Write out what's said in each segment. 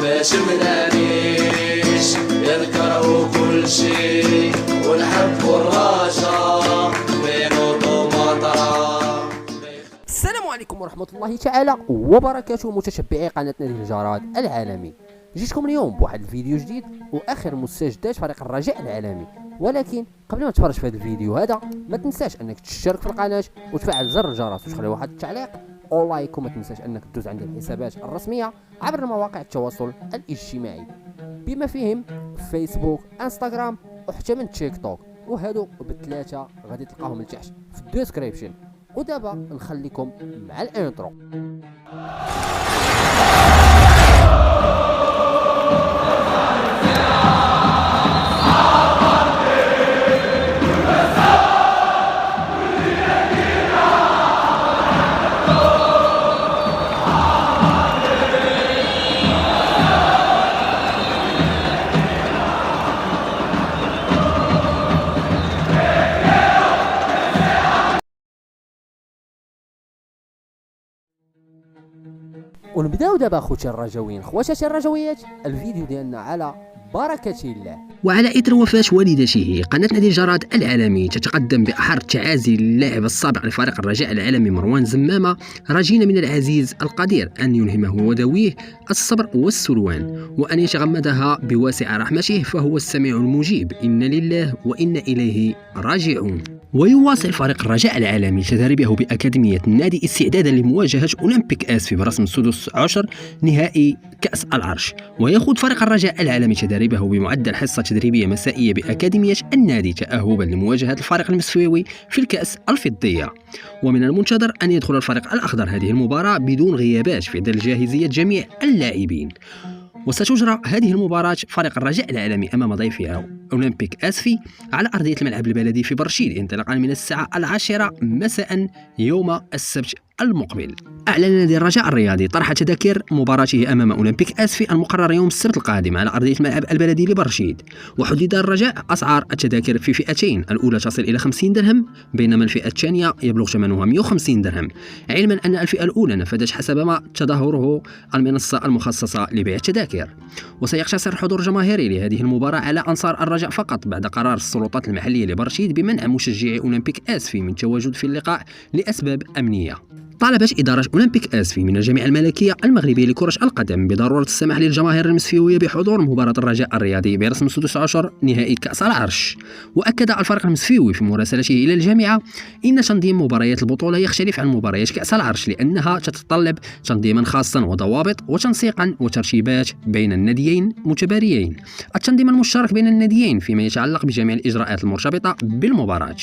باش منانيش يذكروا كل شي والحب والرجا بينوضوا مطرة. السلام عليكم ورحمة الله تعالى وبركاته متتبعي قناة نادي الجراد العالمي. جيتكم اليوم بواحد الفيديو جديد واخر مستجدات فريق الرجاء العالمي، ولكن قبل ما تفرج في هذا الفيديو هذا ما تنساش انك تشترك في القناة وتفعل زر الجرس وتخلي واحد التعليق او لايك، وما تنساش انك تدوز عند الحسابات الرسمية عبر مواقع التواصل الاجتماعي بما فيهم فيسبوك، انستغرام وحتى من تيك توك، وهادو بالثلاثة غادي تلقاهم لتحت في الديسكريبشن. ودابا نخليكم مع الانترو. ونبداو دابا خوتي الرجاويين خواتاتي الرجاويات الفيديو ديالنا على بركة الله. وعلى إثر وفاة والدته قناة نادي الجراد العالمي تتقدم بأحر التعازي للاعب السابق لفريق الرجاء العالمي مروان زمامة، راجين من العزيز القدير أن يلهمه وذويه الصبر والسلوان وأن يتغمدها بواسع رحمته، فهو السميع المجيب. إن لله وإن إليه راجعون. ويواصل فريق الرجاء العالمي تدريبه بأكاديمية النادي استعدادا لمواجهة أولمبيك آسفي برسم السدس عشر نهائي كأس العرش. ويخوض فريق الرجاء العالمي تدريبه بمعدل حصة تدريبية مسائية بأكاديمية النادي تأهبا لمواجهة الفريق المسفيوي في الكأس الفضية. ومن المنتظر أن يدخل الفريق الأخضر هذه المباراة بدون غيابات في ظل جاهزية جميع اللاعبين. وستجرى هذه المباراة فريق الرجاء العالمي أمام ضيفه أولمبيك آسفي على أرضية الملعب البلدي في برشيد انطلاقا من الساعة 10 مساء يوم السبت المقبل. أعلن نادي الرجاء الرياضي طرح تذاكر مباراته أمام أولمبيك آسفي المقرر يوم السبت القادم على أرضية الملعب البلدي لبرشيد. وحدد الرجاء أسعار التذاكر في فئتين، الأولى تصل إلى 50 درهم بينما الفئة الثانية يبلغ ثمنها 150 درهم، علما أن الفئة الأولى نفذت حسب ما تظاهره المنصة المخصصة لبيع التذاكر. وسيقتصر حضور جماهيري لهذه المباراة على أنصار الرجاء فقط بعد قرار السلطات المحلية لبرشيد بمنع مشجعي أولمبيك آسفي من التواجد في اللقاء لأسباب أمنية. طالبت إدارة أولمبيك آسفي من الجامعة الملكية المغربية لكرة القدم بضرورة السماح للجماهير المسفيوية بحضور مباراة الرجاء الرياضي برسم السدس عشر نهائي كأس العرش. وأكد الفريق المسفيوي في مراسلته إلى الجامعة إن تنظيم مباريات البطولة يختلف عن مباريات كأس العرش لأنها تتطلب تنظيما خاصا وضوابط وتنسيقا وترتيبات بين الناديين متباريين. التنظيم المشترك بين الناديين فيما يتعلق بجميع الإجراءات المرتبطة بالمباراة،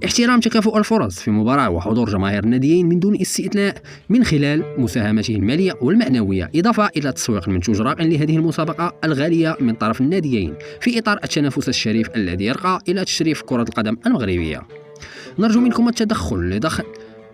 احترام تكافؤ الفرص في مباراة وحضور جماهير الناديين من دون استثناء من خلال مساهمته المالية والمعنوية، إضافة إلى تسويق المنتوج الراقي لهذه المسابقة الغالية من طرف الناديين في إطار التنافس الشريف الذي يرقى إلى تشريف كرة القدم المغربية. نرجو منكم التدخل لدخل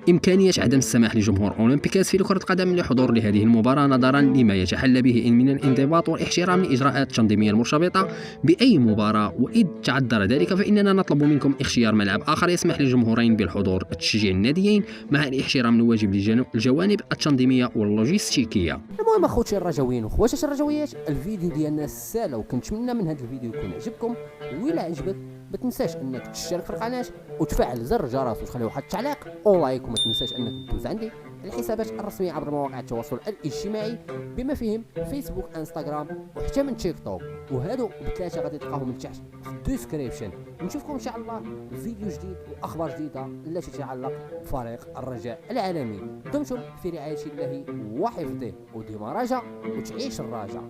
إمكانية عدم السماح لجمهور أولمبيك آسفي لكرة القدم لحضور لهذه المباراة نظرا لما يتحلى به من الانضباط والاحترام للإجراءات التنظيمية المرتبطة بأي مباراة، وإذ تعذر ذلك فإننا نطلب منكم اختيار ملعب آخر يسمح للجمهورين بالحضور التشجيع الناديين مع الاحترام الواجب للجوانب التنظيمية واللوجستيكية. المهم اخوتي الرجاويين وخواتاتي الرجاويات الفيديو ديالنا سالا، وكنتمنى من هذا الفيديو يكون عجبكم، وإلا عجبك ما تنساش انك تشترك في القناه وتفعل زر الجرس وتخلي واحد التعليق او لايك، وما تنساش انك تدوز عندي الحسابات الرسميه عبر مواقع التواصل الاجتماعي بما فيهم فيسبوك، انستغرام وحتى من تيك توك، وهادو بالثلاثه غادي تلقاهم من تحت في الديسكريبشن. نشوفكم ان شاء الله في فيديو جديد واخبار جديده التي تتعلق بفريق الرجاء العالمي. دمتم في رعايه الله وحفظه، وديما رجاء وتعيش الرجاء.